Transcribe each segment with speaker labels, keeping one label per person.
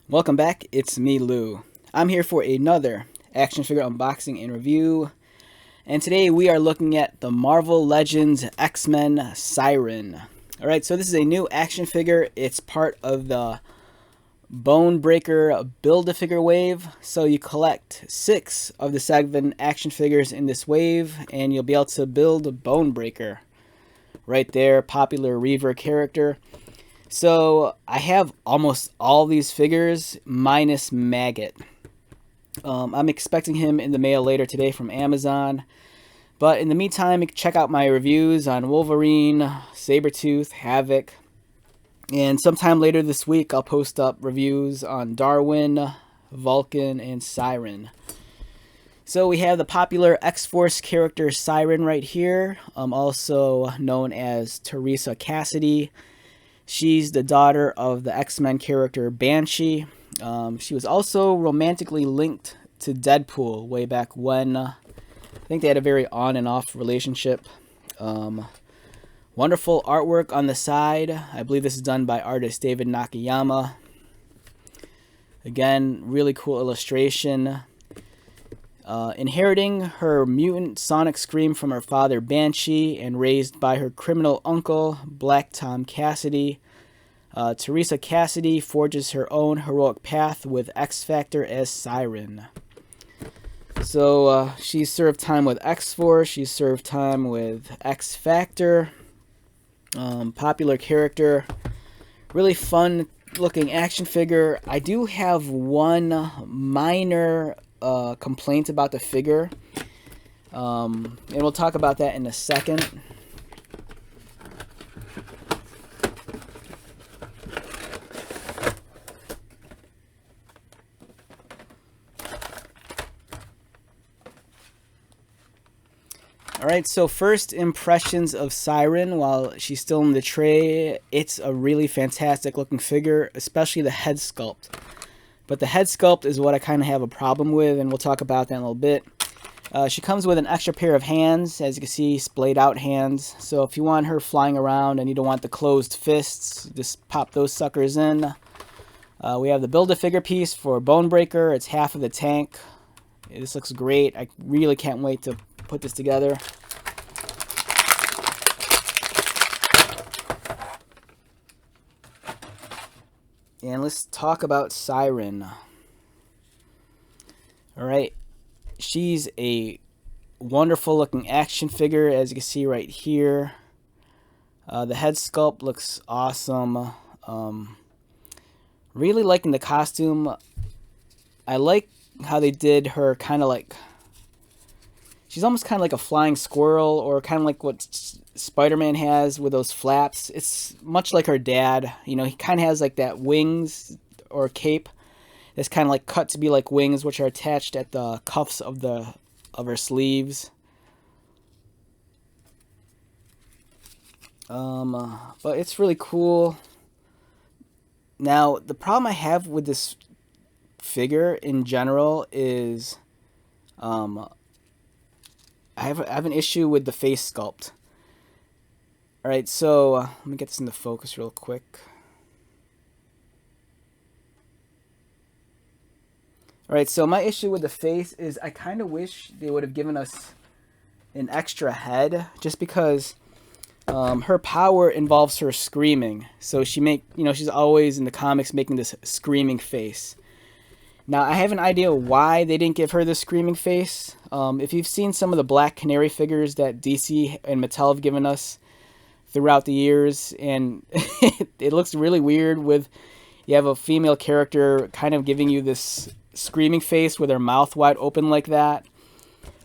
Speaker 1: Welcome back, it's me, Lou. I'm here for another action figure unboxing and review, and today we are looking at the Marvel Legends X-Men Siryn. Alright, so this is a new action figure. It's part of the Bone Breaker Build-A-Figure wave, so you collect 6 of the 7 action figures in this wave, and you'll be able to build Bone Breaker. Right there, popular Reaver character. So I have almost all these figures minus Maggot. I'm expecting him in the mail later today from Amazon. But in the meantime, check out my reviews on Wolverine, Sabretooth, Havoc. And sometime later this week, I'll post up reviews on Darwin, Vulcan, and Siryn. So we have the popular X-Force character Siryn right here, also known as Teresa Cassidy. She's the daughter of the X-Men character Banshee. She was also romantically linked to Deadpool way back when. I think they had a very on and off relationship. Wonderful artwork on the side. I believe this is done by artist David Nakayama. Again, really cool illustration. Inheriting her mutant sonic scream from her father Banshee and raised by her criminal uncle Black Tom Cassidy, Teresa Cassidy forges her own heroic path with X-Factor as Siryn. So she's served time with X-Force, she's served time with X-Factor. Popular character, really fun looking action figure. I do have one minor complaint about the figure, and we'll talk about that in a second. Alright, so first impressions of Siryn while she's still in the tray. It's a really fantastic looking figure, especially the head sculpt. But the head sculpt is what I kind of have a problem with, and we'll talk about that in a little bit. She comes with an extra pair of hands, as you can see, splayed out hands. So if you want her flying around and you don't want the closed fists, just pop those suckers in. We have the Build-A-Figure piece for Bone Breaker. It's half of the tank. This looks great. I really can't wait to put this together. And let's talk about Siryn. Alright, she's a wonderful looking action figure, as you can see right here. The head sculpt looks awesome. Really liking the costume. I like how they did her kind of like... She's almost kind of like a flying squirrel, or kind of like what Spider-Man has with those flaps. It's much like her dad. You know, he kind of has like that wings or cape that's kind of like cut to be like wings, which are attached at the cuffs of her sleeves. But it's really cool. Now, the problem I have with this figure in general is I have an issue with the face sculpt. Alright, so let me get this into focus real quick. Alright, so my issue with the face is I kind of wish they would have given us an extra head, just because her power involves her screaming. So she's always in the comics making this screaming face. Now, I have an idea why they didn't give her the screaming face. If you've seen some of the Black Canary figures that DC and Mattel have given us throughout the years, and it looks really weird with, you have a female character kind of giving you this screaming face with her mouth wide open like that.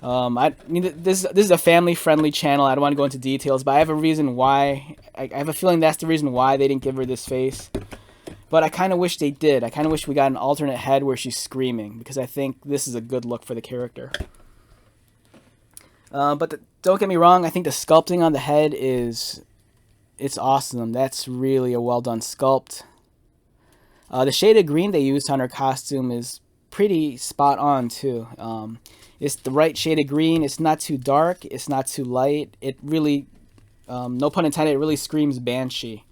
Speaker 1: I mean, this is a family-friendly channel. I don't want to go into details, but I have a reason why. I have a feeling that's the reason why they didn't give her this face. But I kind of wish they did. I kind of wish we got an alternate head where she's screaming, because I think this is a good look for the character. Don't get me wrong, I think the sculpting on the head it's awesome. That's really a well done sculpt. The shade of green they used on her costume is pretty spot on too. It's the right shade of green. It's not too dark. It's not too light. It really, no pun intended, it really screams Banshee.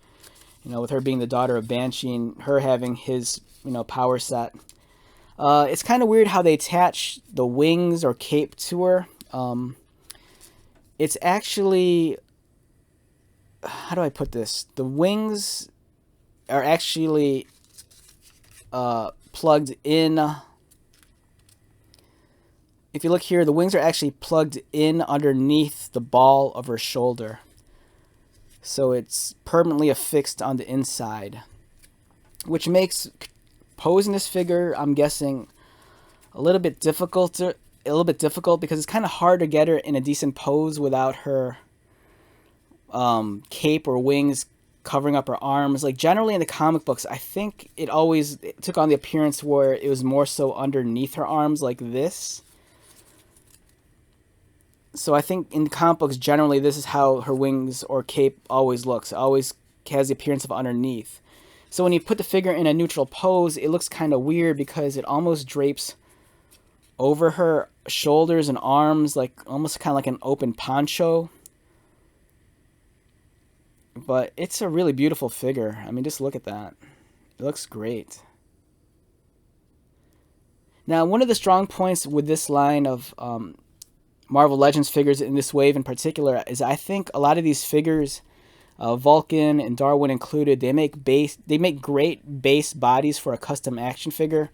Speaker 1: You know, with her being the daughter of Banshee and her having his, power set. It's kind of weird how they attach the wings or cape to her. It's actually, how do I put this? The wings are actually plugged in. If you look here, the wings are actually plugged in underneath the ball of her shoulder. So it's permanently affixed on the inside, which makes posing this figure, I'm guessing, a little bit difficult because it's kind of hard to get her in a decent pose without her cape or wings covering up her arms. Like generally in the comic books, I think it took on the appearance where it was more so underneath her arms like this. So I think in the comic books, generally, this is how her wings or cape always looks. It always has the appearance of underneath. So when you put the figure in a neutral pose, it looks kind of weird because it almost drapes over her shoulders and arms, like almost kind of like an open poncho. But it's a really beautiful figure. I mean, just look at that. It looks great. Now, one of the strong points with this line of Marvel Legends figures in this wave in particular is I think a lot of these figures, Vulcan and Darwin included, they make great base bodies for a custom action figure.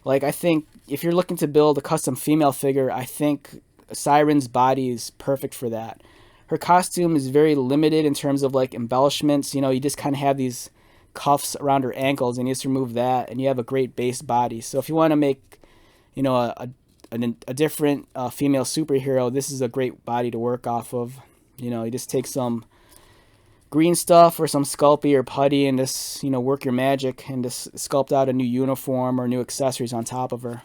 Speaker 1: Like I think if you're looking to build a custom female figure, I think Siryn's body is perfect for that. Her costume is very limited in terms of like embellishments. You just kind of have these cuffs around her ankles and you just remove that and you have a great base body. So if you want to make, a different female superhero, this is a great body to work off of. You just take some green stuff or some Sculpey or putty and just, work your magic and just sculpt out a new uniform or new accessories on top of her.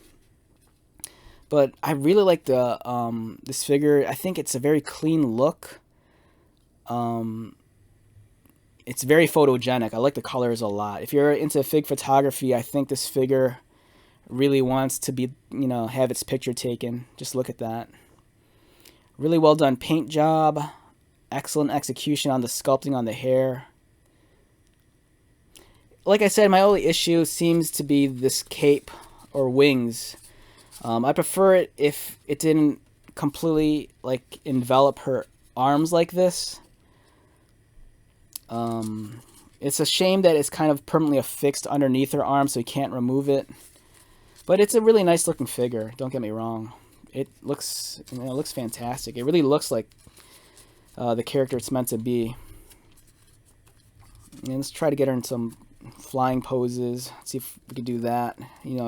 Speaker 1: But I really like this figure. I think it's a very clean look. It's very photogenic. I like the colors a lot. If you're into fig photography, I think this figure really wants to be, have its picture taken. Just look at that. Really well done paint job. Excellent execution on the sculpting on the hair. Like I said, my only issue seems to be this cape or wings. I prefer it if it didn't completely like envelop her arms like this. It's a shame that it's kind of permanently affixed underneath her arm so you can't remove it. But it's a really nice looking figure, don't get me wrong. It looks fantastic. It really looks like the character it's meant to be. And let's try to get her in some flying poses. Let's see if we can do that.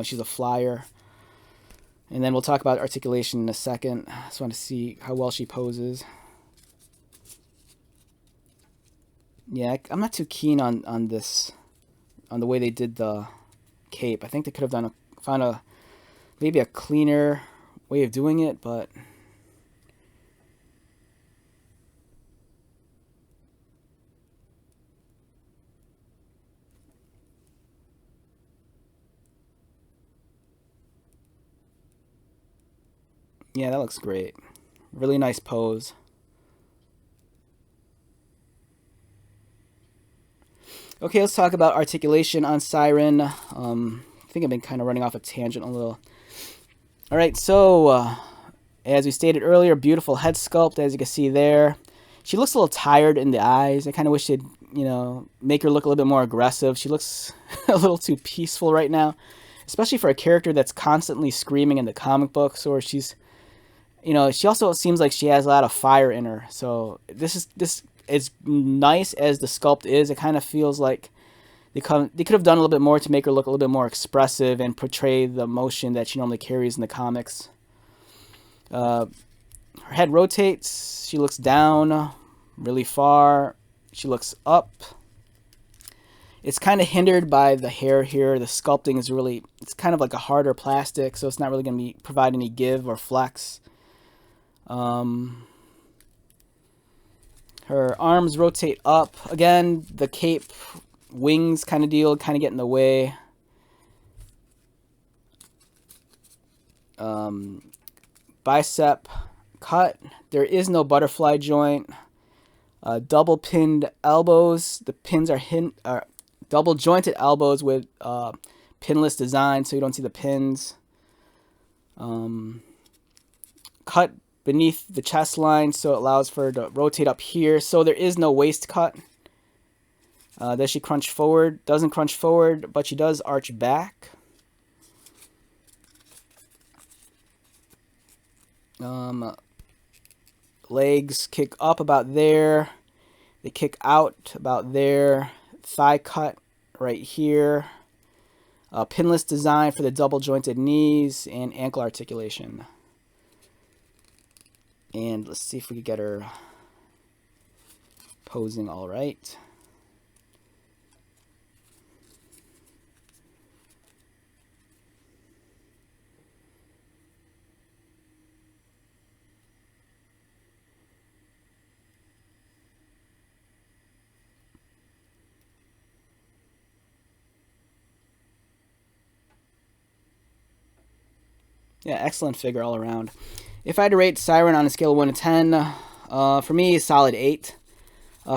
Speaker 1: She's a flyer. And then we'll talk about articulation in a second. I just want to see how well she poses. Yeah, I'm not too keen on this, on the way they did the cape. I think they could have found maybe a cleaner way of doing it, but yeah, that looks great. Really nice pose. Okay, let's talk about articulation on Siryn. I think I've been kind of running off a tangent a little. Alright, so as we stated earlier, beautiful head sculpt, as you can see there. She looks a little tired in the eyes. I kind of wish they'd, make her look a little bit more aggressive. She looks a little too peaceful right now, especially for a character that's constantly screaming in the comic books, or she's, she also seems like she has a lot of fire in her. So this as nice as the sculpt is, it kind of feels like they could have done a little bit more to make her look a little bit more expressive and portray the emotion that she normally carries in the comics. Her head rotates. She looks down really far. She looks up. It's kind of hindered by the hair here. The sculpting is it's kind of like a harder plastic, so it's not really going to provide any give or flex. Her arms rotate up. Again, the cape wings kind of deal kind of get in the way. Bicep cut. There is no butterfly joint. Double pinned elbows. The pins are double jointed elbows with pinless design, so you don't see the pins. Cut beneath the chest line, so it allows for her to rotate up here. So there is no waist cut. Does she crunch forward? Doesn't crunch forward, but she does arch back. Legs kick up about there. They kick out about there. Thigh cut right here. Pinless design for the double jointed knees and ankle articulation. And let's see if we can get her posing all right. Yeah, excellent figure all around. If I had to rate Siryn on a scale of 1 to 10, for me, a solid 8.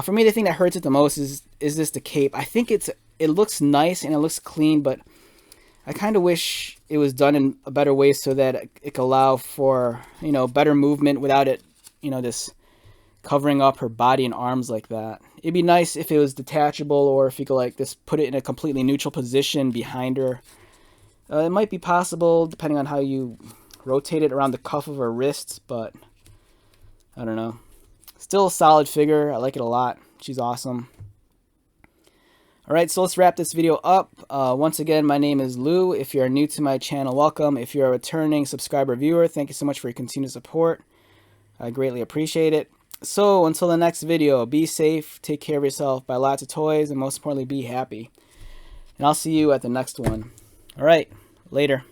Speaker 1: For me, the thing that hurts it the most is this the cape. I think it looks nice and it looks clean, but I kind of wish it was done in a better way so that it could allow for, better movement without it, just covering up her body and arms like that. It'd be nice if it was detachable, or if you could just put it in a completely neutral position behind her. It might be possible depending on how you rotate it around the cuff of her wrists, but I don't know. Still a solid figure. I like it a lot. She's awesome. Alright, so let's wrap this video up. Once again, my name is Lou. If you're new to my channel, welcome. If you're a returning subscriber viewer, thank you so much for your continued support. I greatly appreciate it. So, until the next video, be safe, take care of yourself, buy lots of toys, and most importantly, be happy. And I'll see you at the next one. Alright, later.